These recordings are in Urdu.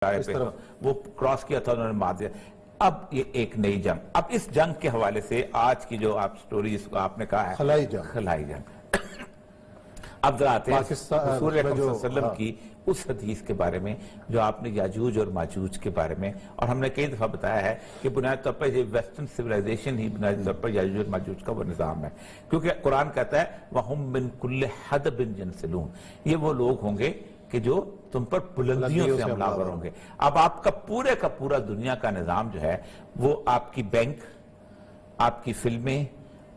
پہ وہ کراس کیا تھا، انہوں نے مار دیا۔ اب یہ ایک نئی جنگ، اب اس جنگ کے حوالے سے آج کی جو آپ سٹوری جس کو آپ نے کہا ہے خلائی جنگ، اب ذرا آتے ہیں رسول اکرم صلی اللہ علیہ وسلم کی اس حدیث کے بارے میں جو آپ نے یاجوج اور ماجوج کے بارے میں، اور ہم نے کئی دفعہ بتایا ہے کہ بنیادی طور پر یہ ویسٹرن سیولائزیشن ہی بنیادی طور پر یاجوج اور ماجوج کا وہ نظام ہے، کیونکہ قرآن کہتا ہے وَهُمْ مِنْ كُلِّ حَدَبٍ يَنْسِلُونَ، یہ وہ لوگ ہوں گے کہ جو تم پر بلندیوں سے حملہ آور ہوں گے۔ اب آپ کا پورا دنیا کا نظام جو ہے وہ آپ کی بینک، آپ کی فلمیں،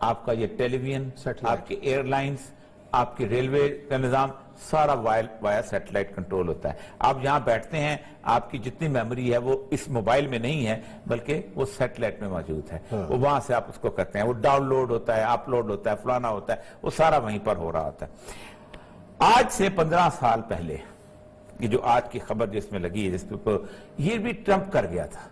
آپ کا یہ ٹیلی ویژن، آپ کی ایئر لائنز، آپ کی ریلوے کا نظام، سارا وایا سیٹلائٹ کنٹرول ہوتا ہے۔ آپ یہاں بیٹھتے ہیں، آپ کی جتنی میموری ہے وہ اس موبائل میں نہیں ہے بلکہ وہ سیٹلائٹ میں موجود ہے، وہ وہاں سے آپ اس کو کرتے ہیں، وہ ڈاؤن لوڈ ہوتا ہے، اپ لوڈ ہوتا ہے، فلانا ہوتا ہے، وہ سارا وہیں پر ہو رہا ہوتا ہے۔ آج سے 15 سال پہلے یہ جو آج کی خبر جس میں لگی ہے، جس پہ یہ بھی ٹرمپ کر گیا تھا،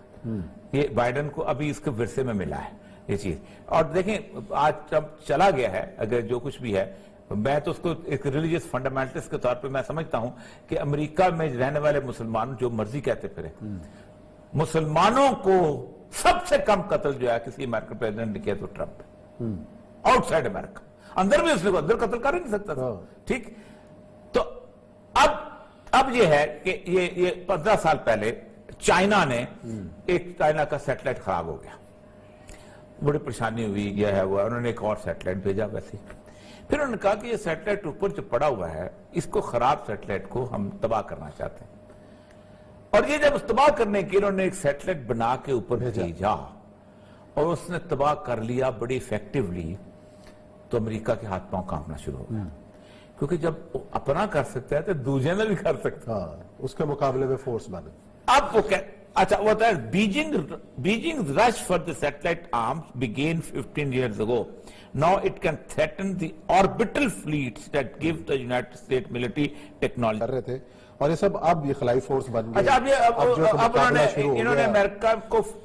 یہ بائیڈن کو ابھی اس کے ورثے میں ملا ہے یہ چیز۔ اور دیکھیں آج ٹرمپ چلا گیا ہے، اگر جو کچھ بھی ہے، میں تو اس کو ایک ریلیجیس فنڈامنٹلسٹ کے طور پہ میں سمجھتا ہوں کہ امریکہ میں رہنے والے مسلمان جو مرضی کہتے پھرے، مسلمانوں کو سب سے کم قتل جو ہے کسی امریکن پریزیڈنٹ نے کیا تو ٹرمپ، آؤٹ سائڈ امریکہ، اندر بھی اس نے اندر قتل کر ہی نہیں سکتا تھا، ٹھیک۔ تو اب یہ ہے کہ یہ 15 سال پہلے چائنا نے چائنا کا سیٹلائٹ خراب ہو گیا، بڑی پریشانی ہوئی، یہ ہے وہ، انہوں نے ایک اور سیٹلائٹ بھیجا ویسے، پھر انہوں نے کہا کہ یہ سیٹلائٹ اوپر جو پڑا ہوا ہے اس کو خراب سیٹلائٹ کو ہم تباہ کرنا چاہتے ہیں، اور یہ جب تباہ کرنے کے انہوں نے ایک سیٹلائٹ بنا کے اوپر بھیجا اور اس نے تباہ کر لیا بڑی ایفیکٹیولی، تو امریکہ کے ہاتھ پاؤں کانپنا شروع ہو گیا، کیونکہ جب اپنا کر سکتا ہے تو دوسرے نے بھی کر سکتا ہے، اس کے مقابلے میں فورس بنے۔ اب وہ اچھا وہ ہوتا ہے Beijing's rush for the satellite arms began 15 years ago. Now it can threaten the orbital fleets that give the United States military technology. کر رہے تھے اور یہ سب اب یہ خلائی فورس بن گئی۔ اچھا اب انہوں نے امریکہ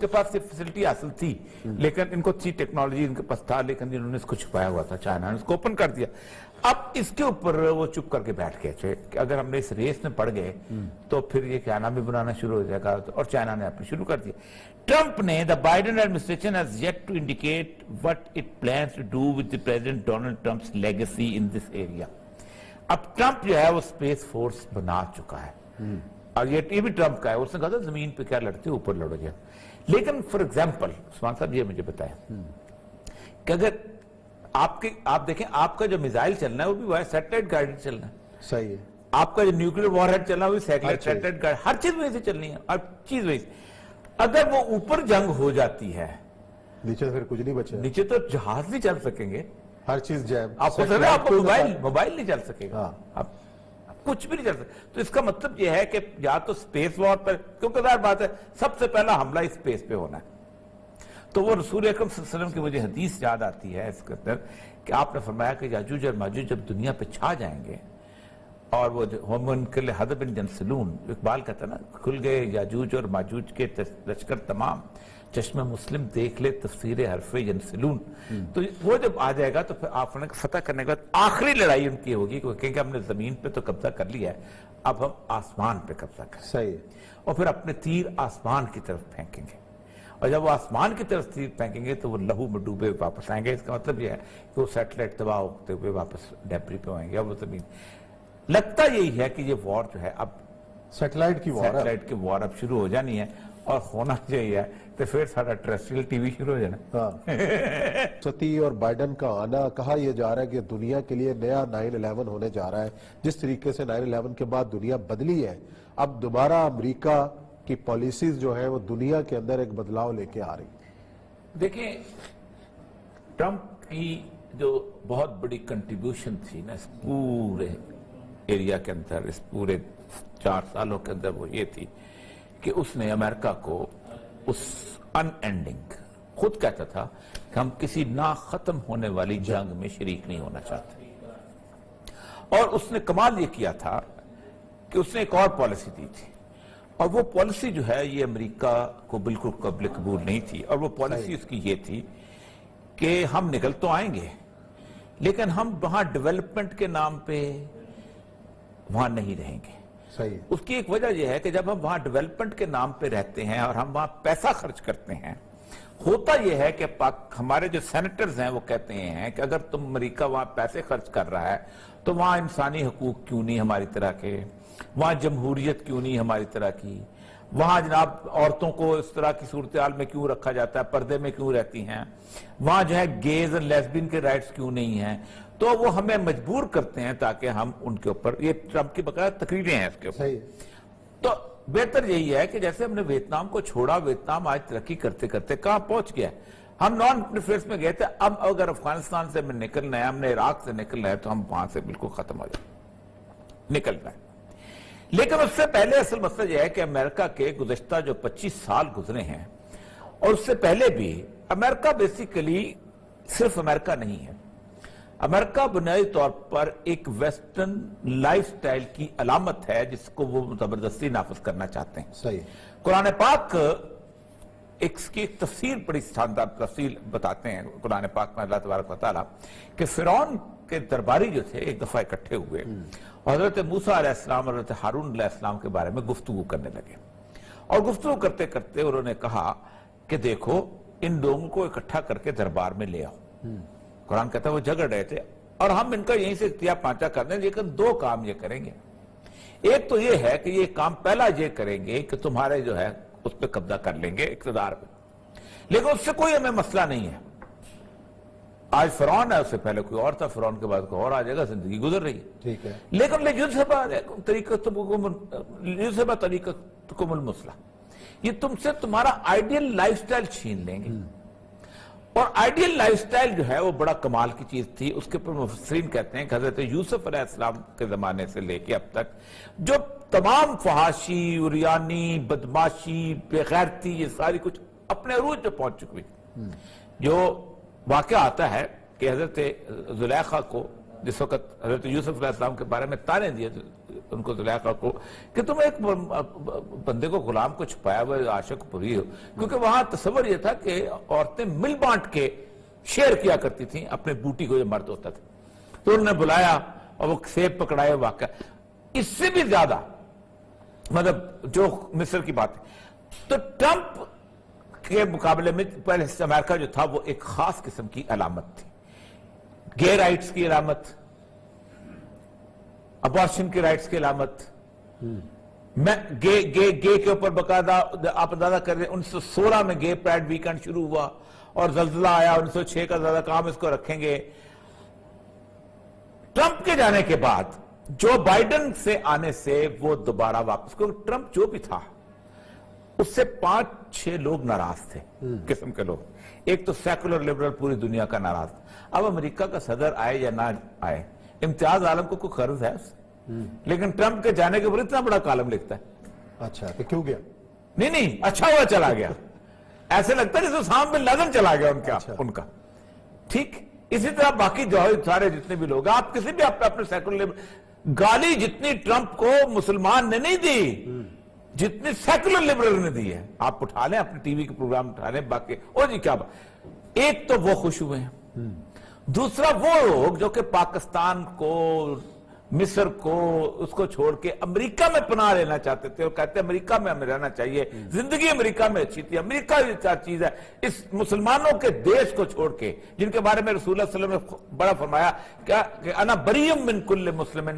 کے پاس یہ فیسلٹی حاصل تھی، لیکن ان کو تھی ٹیکنالوجی، ان کے پاس تھا، لیکن انہوں نے اس کو چھپایا ہوا تھا، چائنا نے اس کو اوپن کر دیا۔ اب اس کے اوپر وہ چپ کر کے بیٹھ گئے کہ اگر ہم نے اس ریس میں پڑ گئے تو پھر یہ کہنا بھی بنانا شروع ہو جائے گا، اور چائنا نے اپنے شروع کر دیا۔ ٹرمپ نے the Biden administration has yet to indicate what it plans to do with the President Donald Trump's legacy in this area. اب ٹرمپ جو ہے وہ اسپیس فورس بنا چکا ہے، اور یہ بھی ٹرمپ کا ہے، اس نے کہا تھا زمین پہ کیا لڑتے اوپر لڑو گے، لیکن فار ایگزامپل عثمان صاحب یہ مجھے بتائیں کہ اگر آپ دیکھیں آپ کا جو میزائل چلنا ہے وہ بھی سیٹلائٹ گائیڈڈ چلنا ہے، صحیح ہے، آپ کا جو نیوکلیر وار ہیڈ چلنا ہے وہ بھی سیٹلائٹ گائیڈ، ہر چیز وہیں سے چلنی ہے، ہر چیز وہیں سے۔ اگر وہ اوپر جنگ ہو جاتی ہے، نیچے پھر کچھ نہیں بچے، نیچے تو جہاز نہیں چل سکیں گے، ہر چیز جائے، آپ کو موبائل نہیں چل سکے گا، کچھ بھی نہیں چل سکتا۔ تو اس کا مطلب یہ ہے کہ یا تو سپیس وار پر، کیونکہ ظاہر بات ہے سب سے پہلا حملہ اس سپیس پہ ہونا ہے، تو وہ رسول اکرم صلی اللہ علیہ وسلم کی مجھے حدیث یاد آتی ہے اس کے اندر کہ آپ نے فرمایا کہ یاجوج اور ماجوج جب دنیا پہ چھا جائیں گے، اور وہ ہم کل حدب ینسلون، اقبال کہتا ہے نا، کھل گئے یاجوج اور ماجوج کے لشکر تمام، چشم مسلم دیکھ لے تفسیر حرف ینسلون، تو وہ جب آ جائے گا تو پھر آپ نے فتح کرنے کے بعد آخری لڑائی ان کی ہوگی، کیونکہ ہم نے زمین پہ تو قبضہ کر لیا ہے، اب ہم آسمان پہ قبضہ کریں، صحیح، اور پھر اپنے تیر آسمان کی طرف پھینکیں گے، اور جب وہ آسمان کی طرف تیر پھینکیں گے تو وہ لہو میں ڈوبے واپس آئیں گے۔ اس کا مطلب یہ ہے کہ وہ سیٹلائٹ تباہ ہوتے ہوئے واپس ڈیبری پہ آئیں گے، اب وہ زمین لگتا یہی ہے کہ یہ وار جو ہے اب سیٹلائٹ کی وار اب شروع ہو جانی ہے، اور ہونا چاہیے تو پھر سارا ٹیریسٹریل ٹی وی شروع ہو جانا۔ ستی اور بائیڈن کا آنا، کہا یہ جا رہا ہے کہ دنیا کے لیے نیا 9/11 ہونے جا رہا ہے، جس طریقے سے 9/11 کے بعد دنیا بدلی ہے، اب دوبارہ امریکہ کی پالیسیز جو ہیں وہ دنیا کے اندر ایک بدلاؤ لے کے آ رہی۔ دیکھیں ٹرمپ کی جو بہت بڑی کنٹریبیوشن تھی نا اس پورے ایریا کے اندر، اس پورے 4 سالوں کے اندر، وہ یہ تھی کہ اس نے امریکہ کو اس ان اینڈنگ، خود کہتا تھا کہ ہم کسی نہ ختم ہونے والی جنگ میں شریک نہیں ہونا چاہتے، اور اس نے کمال یہ کیا تھا کہ اس نے ایک اور پالیسی دی تھی، اور وہ پالیسی جو ہے یہ امریکہ کو بالکل قابل قبول نہیں تھی، اور وہ پالیسی اس کی یہ تھی کہ ہم نکل تو آئیں گے لیکن ہم وہاں ڈیولپمنٹ کے نام پہ وہاں نہیں رہیں گے، صحیح ہے۔ اس کی ایک وجہ یہ ہے کہ جب ہم وہاں ڈیولپمنٹ کے نام پہ رہتے ہیں اور ہم وہاں پیسہ خرچ کرتے ہیں، ہوتا یہ ہے کہ ہمارے جو سینیٹرز ہیں وہ کہتے ہیں کہ اگر تم امریکہ وہاں پیسے خرچ کر رہا ہے تو وہاں انسانی حقوق کیوں نہیں ہماری طرح کے، وہاں جمہوریت کیوں نہیں ہماری طرح کی، وہاں جناب عورتوں کو اس طرح کی صورتحال میں کیوں رکھا جاتا ہے، پردے میں کیوں رہتی ہیں، وہاں جو ہے گیز اور لیسبین کے رائٹس کیوں نہیں ہیں، تو وہ ہمیں مجبور کرتے ہیں تاکہ ہم ان کے اوپر، یہ ٹرمپ کی بقایا تقریریں ہیں اس کے اوپر۔ صحیح ہے۔ تو بہتر یہی ہے کہ جیسے ہم نے ویتنام کو چھوڑا، ویتنام آج ترقی کرتے کرتے کہاں پہنچ گیا ہے، ہم نان پریفرنس میں گئے تھے، اب اگر افغانستان سے ہمیں نکلنا ہے، ہم نے عراق سے نکلنا ہے، تو ہم وہاں سے بالکل ختم ہو جائیں، نکلنا ہے۔ لیکن اس سے پہلے اصل مسئلہ یہ ہے کہ امریکہ کے گزشتہ جو 25 سال گزرے ہیں اور اس سے پہلے بھی امریکہ بیسیکلی صرف امریکہ نہیں ہے، امریکہ بنیادی طور پر ایک ویسٹرن لائف سٹائل کی علامت ہے جس کو وہ زبردستی نافذ کرنا چاہتے ہیں۔ صحیح۔ قرآن پاک اس کی ایک تفسیر بڑی شاندار تفصیل بتاتے ہیں قرآن پاک میں اللہ تبارک و تعالیٰ کہ فرعون کے درباری جو تھے ایک دفعہ اکٹھے ہوئے اور حضرت موسیٰ علیہ السلام اور حضرت ہارون علیہ السلام کے بارے میں گفتگو کرنے لگے، اور گفتگو کرتے کرتے انہوں نے کہا کہ دیکھو ان لوگوں کو اکٹھا کر کے دربار میں لے آؤ۔ قرآن کہتا ہے وہ جھگڑ رہے تھے اور ہم ان کا یہیں سے اختیار پانچا کر دیں، لیکن دو کام یہ کریں گے۔ ایک تو یہ ہے کہ یہ کام پہلا یہ کریں گے کہ تمہارے جو ہے اس پہ قبضہ کر لیں گے اقتدار پہ، لیکن اس سے کوئی ہمیں مسئلہ نہیں ہے۔ آج فرعون ہے، اس سے پہلے کوئی اور تھا، فرعون کے بعد کوئی اور آ جائے گا، زندگی گزر رہی ہے۔ ٹھیک ہے۔ لیکن طریقتکم المثلی، یہ تم سے تمہارا آئیڈیل لائف سٹائل چھین لیں گے، اور آئیڈیل لائف سٹائل جو ہے وہ بڑا کمال کی چیز تھی۔ اس کے پر مفسرین کہتے ہیں کہ حضرت یوسف علیہ السلام کے زمانے سے لے کے اب تک جو تمام فحاشی، عریانی، بدماشی، بے غیرتی، یہ ساری کچھ اپنے عروج پہ پہنچ چکی ہوئی۔ جو واقعہ آتا ہے کہ حضرت زلیخا کو جس وقت حضرت یوسف علیہ السلام کے بارے میں تانے دیے ان کو زلیخا کو کہ تم ایک بندے کو غلام کو چھپایا ہوا عاشق پوری ہو، کیونکہ وہاں تصور یہ تھا کہ عورتیں مل بانٹ کے شیئر کیا کرتی تھیں اپنے بوٹی کو جو مرد ہوتا تھا۔ تو انہوں نے بلایا اور وہ سیب پکڑائے واقعہ، اس سے بھی زیادہ مطلب جو مصر کی بات ہے۔ تو ٹرمپ کے مقابلے میں پہلے امریکہ جو تھا وہ ایک خاص قسم کی علامت تھی، گے رائٹس کی علامت، ابارشن کے رائٹس کی علامت، گے کے اوپر باقاعدہ آپ اندازہ کر رہے ہیں 1916 میں گے پرائڈ ویکنڈ شروع ہوا اور زلزلہ آیا 1906 کا، زیادہ کام اس کو رکھیں گے۔ ٹرمپ کے جانے کے بعد جو بائیڈن سے آنے سے وہ دوبارہ واپس، کیونکہ ٹرمپ جو بھی تھا اس سے 5-6 لوگ ناراض تھے، قسم کے لوگ۔ ایک تو سیکولر لبرل پوری دنیا کا ناراض تھا، اب امریکہ کا صدر آئے یا نہ آئے، امتیاز عالم کو کوئی قرض ہے اس سے، لیکن ٹرمپ کے جانے کے اوپر اتنا بڑا کالم لکھتا ہے۔ اچھا تو کیوں گیا؟ نہیں اچھا ہوا چلا گیا، ایسے لگتا ہے جیسے اسامہ بن لادن چلا گیا ان کا، ٹھیک۔ اسی طرح باقی جو سارے جتنے بھی لوگ، آپ کسی بھی اپنے سیکولر لبرل، گالی جتنی ٹرمپ کو مسلمان نے نہیں دی جتنی سیکولر لبرل نے دی ہے، آپ اٹھا لیں اپنے ٹی وی کے پروگرام اٹھا لیں، باقی اور جی کیا بات۔ ایک تو وہ خوش ہوئے ہیں، دوسرا وہ لوگ جو کہ پاکستان کو، مصر کو، اس کو چھوڑ کے امریکہ میں پناہ لینا چاہتے تھے اور کہتے ہیں امریکہ میں ہمیں رہنا چاہیے، زندگی امریکہ میں اچھی تھی، امریکہ یہ چیز ہے، اس مسلمانوں کے دیش کو چھوڑ کے جن کے بارے میں رسول اللہ صلی اللہ علیہ وسلم نے بڑا فرمایا کہ انا بریم من کل مسلم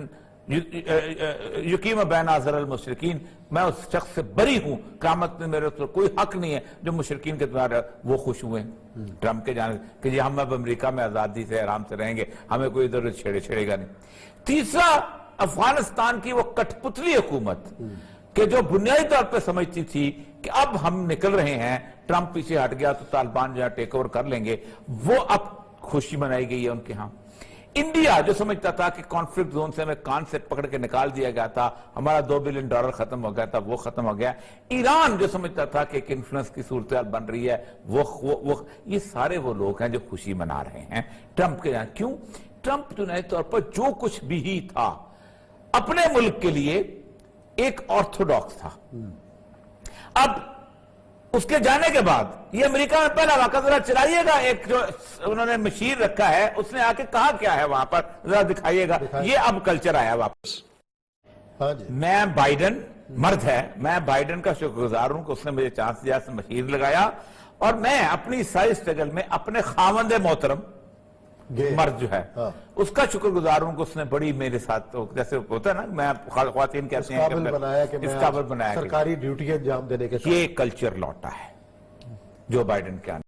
یقیم بین اظہر المشرکین، میں اس شخص سے بری ہوں، قیامت میں میرے اوپر کوئی حق نہیں ہے جو مشرکین کے دوارا۔ وہ خوش ہوئے ٹرمپ کے جانے کہ جی ہم اب امریکہ میں آزادی سے آرام سے رہیں گے، ہمیں کوئی ادھر چھیڑے گا نہیں۔ تیسرا افغانستان کی وہ کٹ پتلی حکومت کہ جو بنیادی طور پہ سمجھتی تھی کہ اب ہم نکل رہے ہیں، ٹرمپ پیچھے ہٹ گیا تو طالبان جو ہے ٹیک اوور کر لیں گے، وہ اب خوشی منائی گئی ہے ان کے ہاں۔ انڈیا جو سمجھتا تھا کہ کانفلکٹ زون سے ہمیں کان سے پکڑ کے نکال دیا گیا تھا، ہمارا $2 بلین ختم ہو گیا تھا، وہ ختم ہو گیا۔ ایران جو سمجھتا تھا کہ ایک انفلوئنس کی صورتحال بن رہی ہے، یہ سارے وہ لوگ ہیں جو خوشی منا رہے ہیں ٹرمپ کے یہاں۔ کیوں؟ ٹرمپ بنیادی طور پر جو کچھ بھی ہی تھا اپنے ملک کے لیے ایک آرتھوڈاکس تھا۔ اب اس کے جانے کے بعد یہ امریکہ میں پہلا واقعہ ذرا چلائیے گا، ایک جو انہوں نے مشیر رکھا ہے اس نے آ کے کہا کیا ہے وہاں پر، ذرا دکھائیے گا، یہ اب کلچر آیا واپس۔ ہاں جی میں بائیڈن مرد ہے، میں بائیڈن کا شکر گزار ہوں کہ اس نے مجھے چانس دیا، سے مشیر لگایا، اور میں اپنی ساری اسٹرگل میں اپنے خاوند محترم مرد جو ہے اس کا شکر گزار ہوں کہ اس نے بڑی میرے ساتھ، جیسے ہوتا ہے نا، میں خواتین کہتے ہیں اس قابل بنایا کہ سرکاری ڈیوٹی انجام دینے کے یہ کلچر لوٹا ہے جو بائیڈن کے آنے